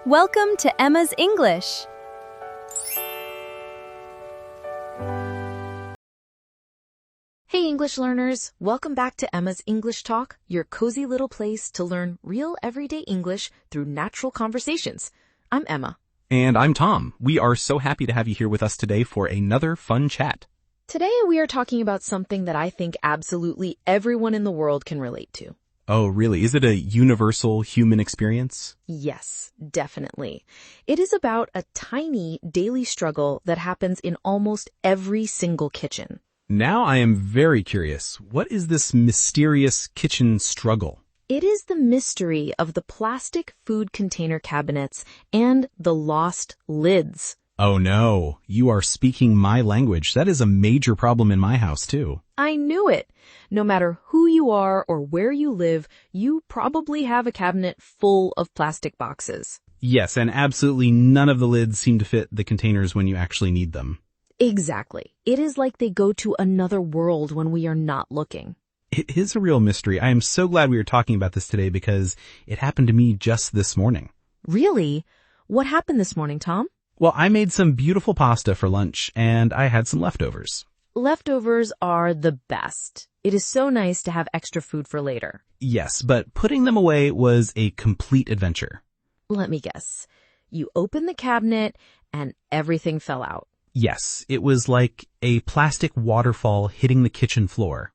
Welcome to Emma's English. Hey English learners, welcome back to Emma's English Talk, your cozy little place to learn real everyday English through natural conversations. I'm Emma. And I'm Tom. We are so happy to have you here with us today for another fun chat. Today we are talking about something that I think absolutely everyone in the world can relate to. Oh, really? Is it a universal human experience? Yes, definitely. It is about a tiny daily struggle that happens in almost every single kitchen. Now I am very curious. What is this mysterious kitchen struggle? It is the mystery of the plastic food container cabinets and the lost lids. Oh no, you are speaking my language. That is a major problem in my house too. I knew it. No matter who you are or where you live, you probably have a cabinet full of plastic boxes. Yes, and absolutely none of the lids seem to fit the containers when you actually need them. Exactly. It is like they go to another world when we are not looking. It is a real mystery. I am so glad we are talking about this today because it happened to me just this morning. Really? What happened this morning, Tom? Well, I made some beautiful pasta for lunch and I had some leftovers. Leftovers are the best. It is so nice to have extra food for later. Yes, but putting them away was a complete adventure. Let me guess. You opened the cabinet and everything fell out. Yes, it was like a plastic waterfall hitting the kitchen floor.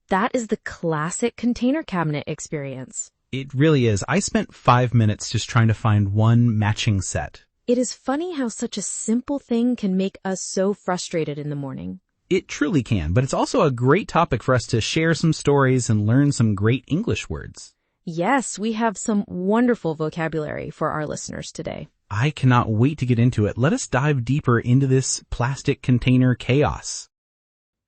That is the classic container cabinet experience. It really is. I spent 5 minutes just trying to find one matching set. It is funny how such a simple thing can make us so frustrated in the morning. It truly can, but it's also a great topic for us to share some stories and learn some great English words. Yes, we have some wonderful vocabulary for our listeners today. I cannot wait to get into it. Let us dive deeper into this plastic container chaos.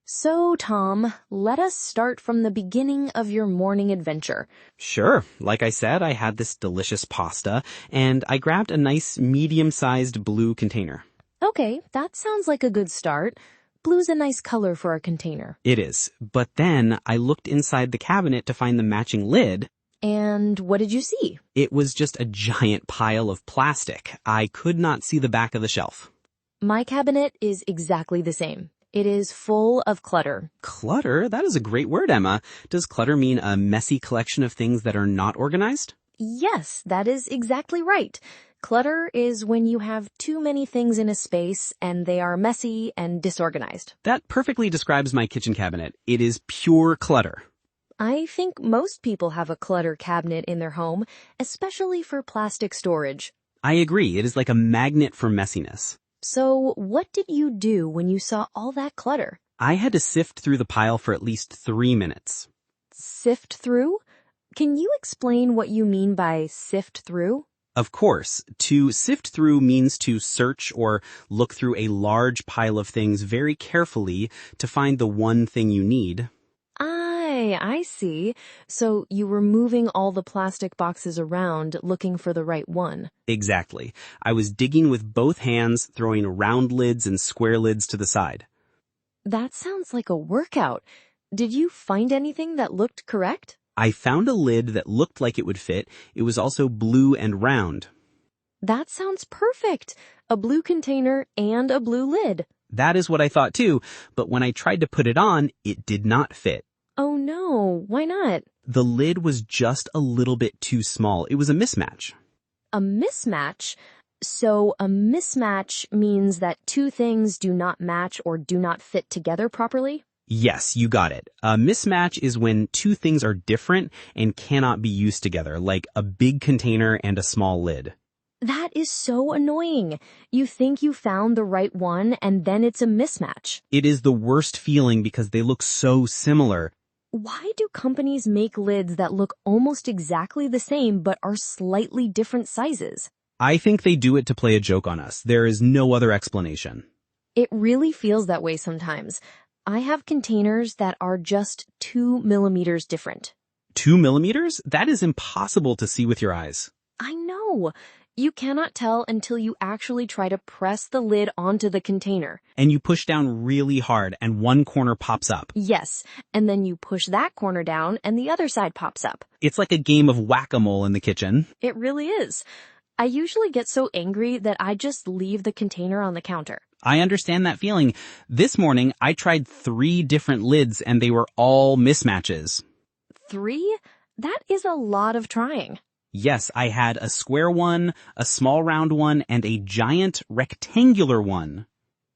So, Tom, let us start from the beginning of your morning adventure. Sure. Like I said, I had this delicious pasta, and I grabbed a nice medium-sized blue container. Okay, that sounds like a good start. Blue's a nice color for a container. It is. But then I looked inside the cabinet to find the matching lid. And what did you see? It was just a giant pile of plastic. I could not see the back of the shelf. My cabinet is exactly the same. It is full of clutter. Clutter? That is a great word, Emma. Does clutter mean a messy collection of things that are not organized? Yes, that is exactly right. Clutter is when you have too many things in a space and they are messy and disorganized. That perfectly describes my kitchen cabinet. It is pure clutter. I think most people have a clutter cabinet in their home, especially for plastic storage. I agree. It is like a magnet for messiness. So, what did you do when you saw all that clutter? I had to sift through the pile for at least 3 minutes. Sift through? Can you explain what you mean by sift through? Of course, to sift through means to search or look through a large pile of things very carefully to find the one thing you need. I see. So you were moving all the plastic boxes around looking for the right one. Exactly. I was digging with both hands, throwing round lids and square lids to the side. That sounds like a workout. Did you find anything that looked correct? I found a lid that looked like it would fit. It was also blue and round. That sounds perfect. A blue container and a blue lid. That is what I thought too, but when I tried to put it on, it did not fit. Oh no, why not? The lid was just a little bit too small. It was a mismatch. A mismatch? So a mismatch means that two things do not match or do not fit together properly? Yes, you got it. A mismatch is when two things are different and cannot be used together, like a big container and a small lid. That is so annoying. You think you found the right one and then it's a mismatch. It is the worst feeling because they look so similar. Why do companies make lids that look almost exactly the same but are slightly different sizes? I think they do it to play a joke on us. There is no other explanation. It really feels that way sometimes. I have containers that are just 2 millimeters different. 2 millimeters? That is impossible to see with your eyes. I know. You cannot tell until you actually try to press the lid onto the container. And you push down really hard and one corner pops up. Yes, and then you push that corner down and the other side pops up. It's like a game of whack-a-mole in the kitchen. It really is. I usually get so angry that I just leave the container on the counter. I understand that feeling. This morning, I tried 3 different lids and they were all mismatches. 3? That is a lot of trying. Yes, I had a square one, a small round one, and a giant rectangular one.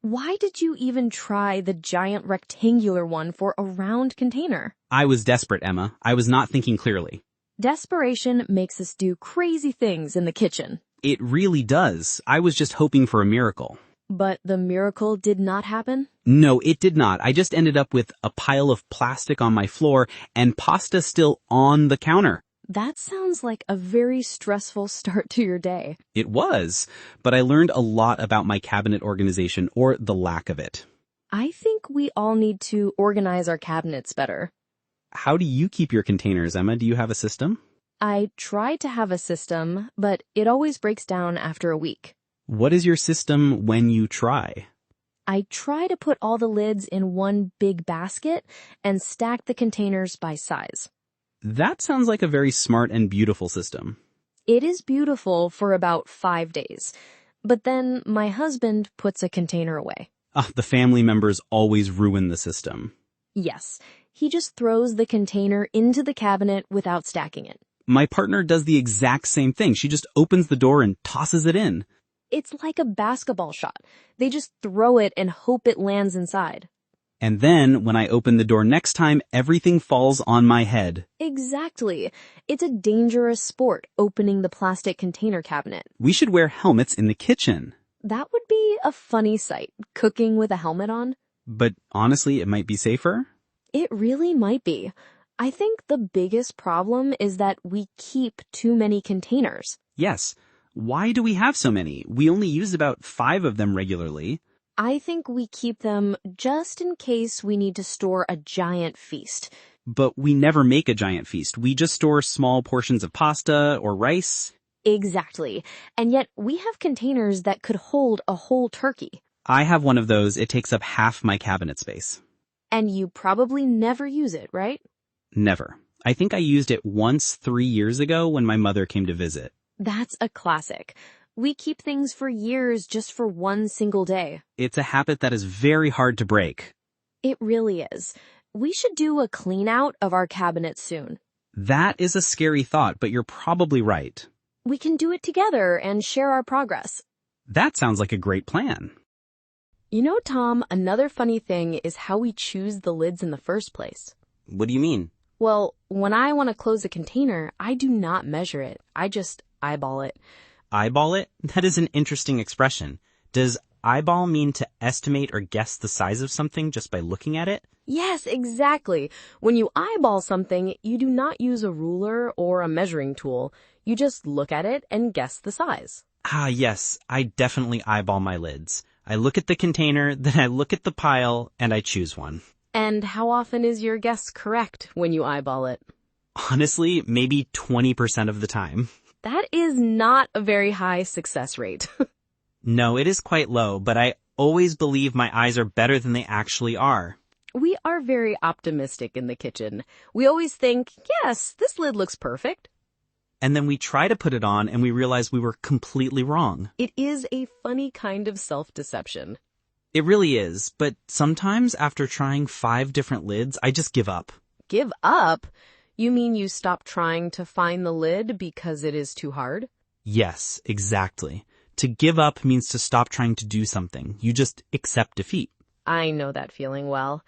Why did you even try the giant rectangular one for a round container? I was desperate, Emma. I was not thinking clearly. Desperation makes us do crazy things in the kitchen. It really does. I was just hoping for a miracle. But the miracle did not happen? No, it did not. I just ended up with a pile of plastic on my floor and pasta still on the counter. That sounds like a very stressful start to your day. It was, but I learned a lot about my cabinet organization, or the lack of it. I think we all need to organize our cabinets better. How do you keep your containers, Emma? Do you have a system? I try to have a system, but it always breaks down after a week. What is your system when you try? I try to put all the lids in one big basket and stack the containers by size. That sounds like a very smart and beautiful system. It is beautiful for about 5 days, but then my husband puts a container away. The family members always ruin the system. Yes, he just throws the container into the cabinet without stacking it. My partner does the exact same thing. She just opens the door and tosses it in. It's like a basketball shot. They just throw it and hope it lands inside. And then, when I open the door next time, everything falls on my head. Exactly. It's a dangerous sport, opening the plastic container cabinet. We should wear helmets in the kitchen. That would be a funny sight, cooking with a helmet on. But honestly, it might be safer. It really might be. I think the biggest problem is that we keep too many containers. Yes. Why do we have so many? We only use about 5 of them regularly. I think we keep them just in case we need to store a giant feast. But we never make a giant feast. We just store small portions of pasta or rice. Exactly. And yet we have containers that could hold a whole turkey. I have one of those. It takes up half my cabinet space. And you probably never use it, right? Never. I think I used it once 3 years ago when my mother came to visit. That's a classic. We keep things for years just for one single day. It's a habit that is very hard to break. It really is. We should do a clean out of our cabinet soon. That is a scary thought, but you're probably right. We can do it together and share our progress. That sounds like a great plan. You know, Tom, another funny thing is how we choose the lids in the first place. What do you mean? Well, when I want to close a container, I do not measure it. I just eyeball it. Eyeball it? That is an interesting expression. Does eyeball mean to estimate or guess the size of something just by looking at it? Yes, exactly. When you eyeball something, you do not use a ruler or a measuring tool. You just look at it and guess the size. Yes, I definitely eyeball my lids. I look at the container, then I look at the pile, and I choose one. And how often is your guess correct when you eyeball it? Honestly, maybe 20% of the time. That is not a very high success rate. No, it is quite low, but I always believe my eyes are better than they actually are. We are very optimistic in the kitchen. We always think, yes, this lid looks perfect. And then we try to put it on and we realize we were completely wrong. It is a funny kind of self-deception. It really is, but sometimes after trying 5 different lids, I just give up. Give up? You mean you stop trying to find the lid because it is too hard? Yes, exactly. To give up means to stop trying to do something. You just accept defeat. I know that feeling well.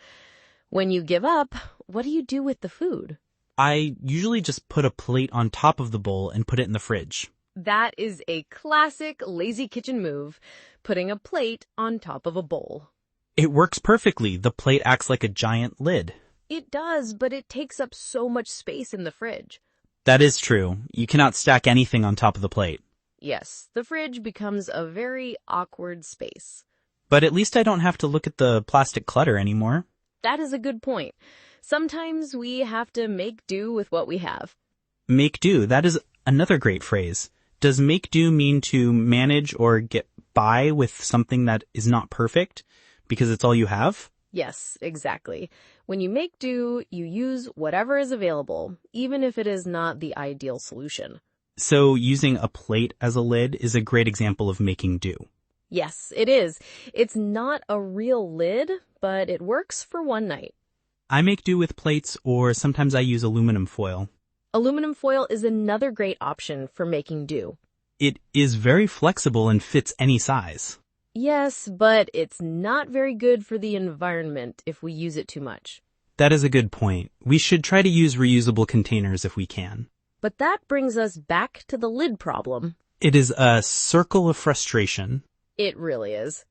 When you give up, what do you do with the food? I usually just put a plate on top of the bowl and put it in the fridge. That is a classic lazy kitchen move, putting a plate on top of a bowl. It works perfectly. The plate acts like a giant lid. It does, but it takes up so much space in the fridge. That is true. You cannot stack anything on top of the plate. Yes, the fridge becomes a very awkward space. But at least I don't have to look at the plastic clutter anymore. That is a good point. Sometimes we have to make do with what we have. Make do. That is another great phrase. Does make do mean to manage or get by with something that is not perfect because it's all you have? Yes, exactly. When you make do, you use whatever is available, even if it is not the ideal solution. So using a plate as a lid is a great example of making do. Yes, it is. It's not a real lid, but it works for one night. I make do with plates, or sometimes I use aluminum foil. Aluminum foil is another great option for making do. It is very flexible and fits any size. Yes, but it's not very good for the environment if we use it too much. That is a good point. We should try to use reusable containers if we can. But that brings us back to the lid problem. It is a circle of frustration. It really is.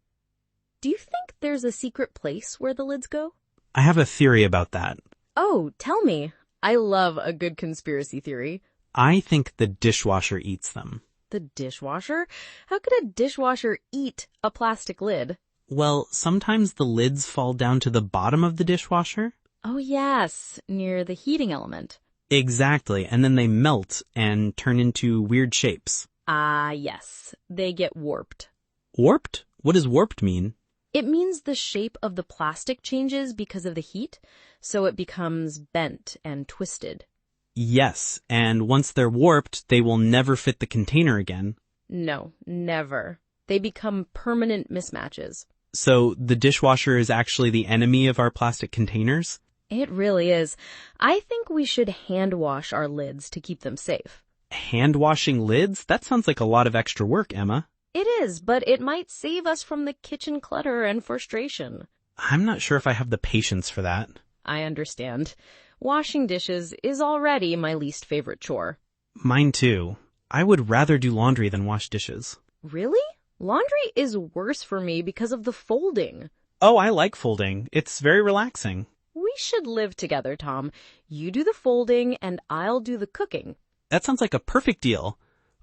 Do you think there's a secret place where the lids go? I have a theory about that. Oh, tell me. I love a good conspiracy theory. I think the dishwasher eats them. The dishwasher? How could a dishwasher eat a plastic lid? Well, sometimes the lids fall down to the bottom of the dishwasher. Oh, yes, near the heating element. Exactly, and then they melt and turn into weird shapes. Ah, yes. They get warped. Warped? What does warped mean? It means the shape of the plastic changes because of the heat, so it becomes bent and twisted. Yes, and once they're warped, they will never fit the container again. No, never. They become permanent mismatches. So the dishwasher is actually the enemy of our plastic containers? It really is. I think we should hand wash our lids to keep them safe. Hand washing lids? That sounds like a lot of extra work, Emma. It is, but it might save us from the kitchen clutter and frustration. I'm not sure if I have the patience for that. I understand. Washing dishes is already my least favorite chore. Mine too. I would rather do laundry than wash dishes. Really? Laundry is worse for me because of the folding. Oh, I like folding. It's very relaxing. We should live together, Tom. You do the folding and I'll do the cooking. That sounds like a perfect deal.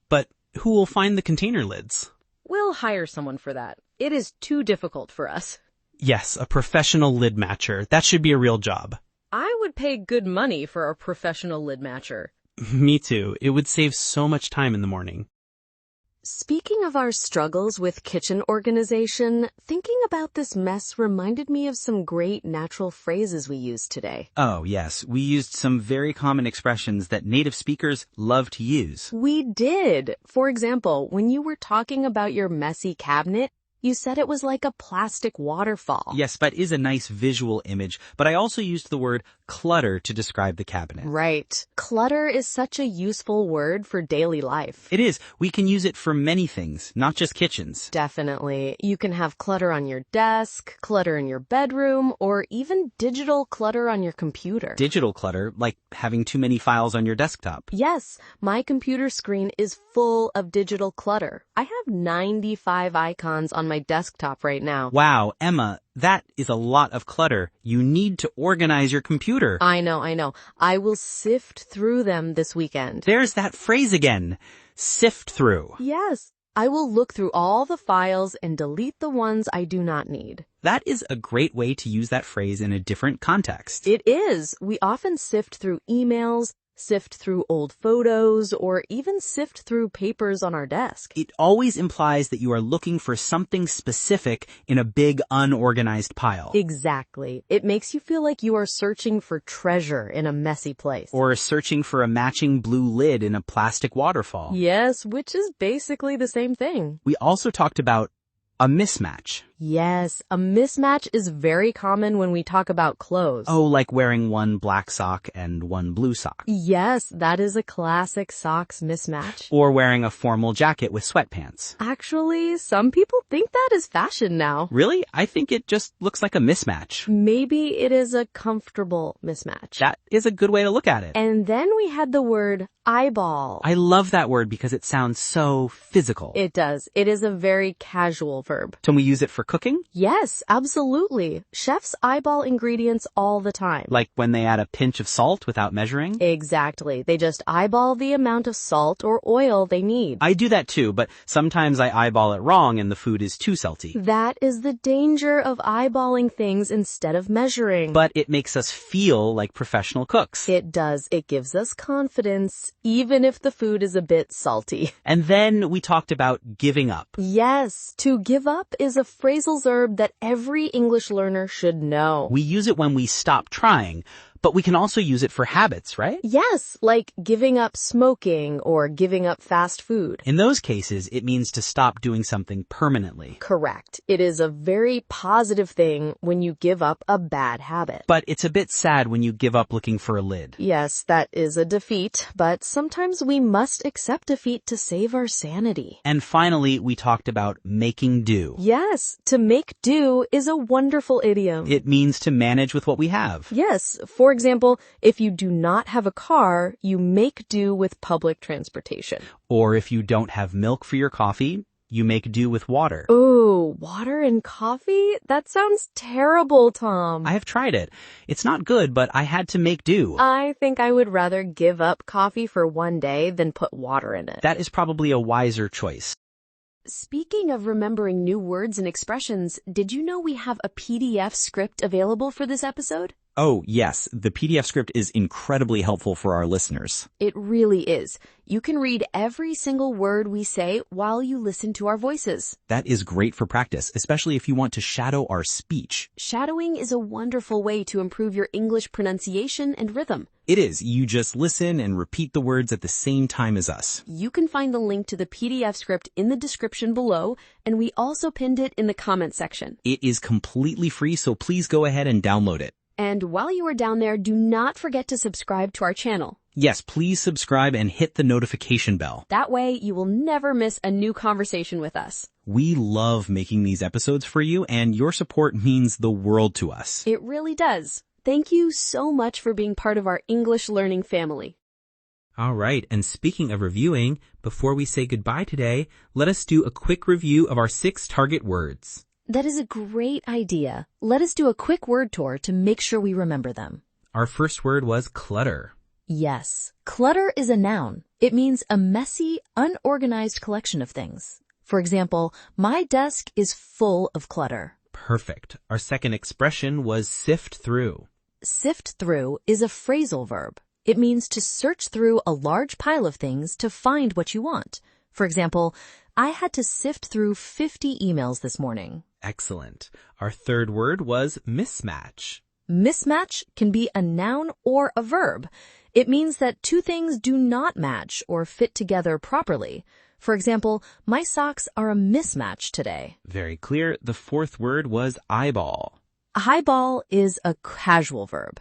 But who will find the container lids? We'll hire someone for that. It is too difficult for us. Yes, a professional lid matcher. That should be a real job. I would pay good money for a professional lid matcher. Me too. It would save so much time in the morning. Speaking of our struggles with kitchen organization, thinking about this mess reminded me of some great natural phrases we used today. Oh, yes. We used some very common expressions that native speakers love to use. We did. For example, when you were talking about your messy cabinet, you said it was like a plastic waterfall. Yes, that is a nice visual image, but I also used the word clutter to describe the cabinet. Right. Clutter is such a useful word for daily life. It is. We can use it for many things, not just kitchens. Definitely. You can have clutter on your desk, clutter in your bedroom, or even digital clutter on your computer. Digital clutter, like having too many files on your desktop. Yes, my computer screen is full of digital clutter. I have 95 icons on my desktop right now. Wow, Emma, that is a lot of clutter. You need to organize your computer. I know. I will sift through them this weekend. There's that phrase again. Sift through. Yes, I will look through all the files and delete the ones I do not need. That is a great way to use that phrase in a different context. It is. We often sift through emails, sift through old photos, or even sift through papers on our desk. It always implies that you are looking for something specific in a big, unorganized pile. Exactly. It makes you feel like you are searching for treasure in a messy place. Or searching for a matching blue lid in a plastic waterfall. Yes, which is basically the same thing. We also talked about a mismatch. Yes, a mismatch is very common when we talk about clothes. Oh, like wearing one black sock and one blue sock. Yes, that is a classic socks mismatch. Or wearing a formal jacket with sweatpants. Actually, some people think that is fashion now. Really? I think it just looks like a mismatch. Maybe it is a comfortable mismatch. That is a good way to look at it. And then we had the word eyeball. I love that word because it sounds so physical. It does. It is a very casual verb. Can we use it for cooking? Yes, absolutely. Chefs eyeball ingredients all the time. Like when they add a pinch of salt without measuring? Exactly. They just eyeball the amount of salt or oil they need. I do that too, but sometimes I eyeball it wrong and the food is too salty. That is the danger of eyeballing things instead of measuring. But it makes us feel like professional cooks. It does. It gives us confidence, even if the food is a bit salty. And then we talked about giving up. Yes, to give up is a phrasal verb that every English learner should know. We use it when we stop trying, But we can also use it for habits, right? Yes, like giving up smoking or giving up fast food. In those cases, it means to stop doing something permanently. Correct. It is a very positive thing when you give up a bad habit. But it's a bit sad when you give up looking for a lid. Yes, that is a defeat, but sometimes we must accept defeat to save our sanity. And finally, we talked about making do. Yes, to make do is a wonderful idiom. It means to manage with what we have. Yes, for example, if you do not have a car, you make do with public transportation. Or if you don't have milk for your coffee, you make do with water. Ooh, water and coffee? That sounds terrible, Tom. I have tried it. It's not good, but I had to make do. I think I would rather give up coffee for one day than put water in it. That is probably a wiser choice. Speaking of remembering new words and expressions, did you know we have a PDF script available for this episode? Oh, yes. The PDF script is incredibly helpful for our listeners. It really is. You can read every single word we say while you listen to our voices. That is great for practice, especially if you want to shadow our speech. Shadowing is a wonderful way to improve your English pronunciation and rhythm. It is. You just listen and repeat the words at the same time as us. You can find the link to the PDF script in the description below, and we also pinned it in the comment section. It is completely free, so please go ahead and download it. And while you are down there, do not forget to subscribe to our channel. Yes, please subscribe and hit the notification bell. That way, you will never miss a new conversation with us. We love making these episodes for you, and your support means the world to us. It really does. Thank you so much for being part of our English learning family. All right, and speaking of reviewing, before we say goodbye today, let us do a quick review of our 6 target words. That is a great idea. Let us do a quick word tour to make sure we remember them. Our first word was clutter. Yes, clutter is a noun. It means a messy, unorganized collection of things. For example, my desk is full of clutter. Perfect. Our second expression was sift through. Sift through is a phrasal verb. It means to search through a large pile of things to find what you want. For example, I had to sift through 50 emails this morning. Excellent. Our third word was mismatch. Mismatch can be a noun or a verb. It means that two things do not match or fit together properly. For example, my socks are a mismatch today. Very clear. The fourth word was eyeball. Eyeball is a casual verb.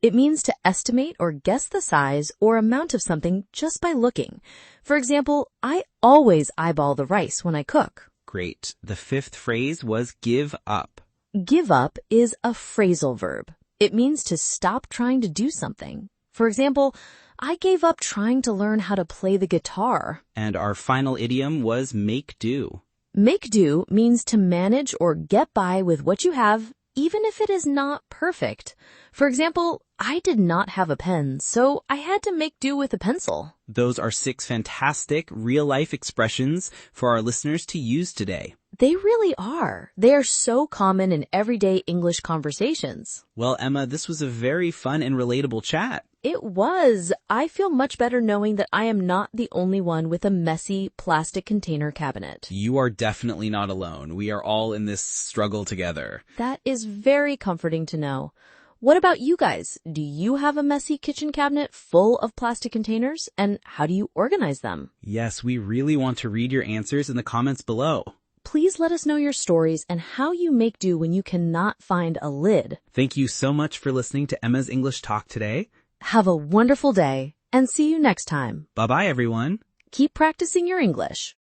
It means to estimate or guess the size or amount of something just by looking. For example, I always eyeball the rice when I cook. Great. The fifth phrase was give up. Give up is a phrasal verb. It means to stop trying to do something. For example, I gave up trying to learn how to play the guitar. And our final idiom was make do. Make do means to manage or get by with what you have, even if it is not perfect. For example, I did not have a pen, so I had to make do with a pencil. Those are 6 fantastic real-life expressions for our listeners to use today. They really are. They are so common in everyday English conversations. Well, Emma, this was a very fun and relatable chat. It was. I feel much better knowing that I am not the only one with a messy plastic container cabinet. You are definitely not alone. We are all in this struggle together. That is very comforting to know. What about you guys? Do you have a messy kitchen cabinet full of plastic containers? And how do you organize them? Yes, we really want to read your answers in the comments below. Please let us know your stories and how you make do when you cannot find a lid. Thank you so much for listening to Emma's English Talk today. Have a wonderful day and see you next time. Bye-bye, everyone. Keep practicing your English.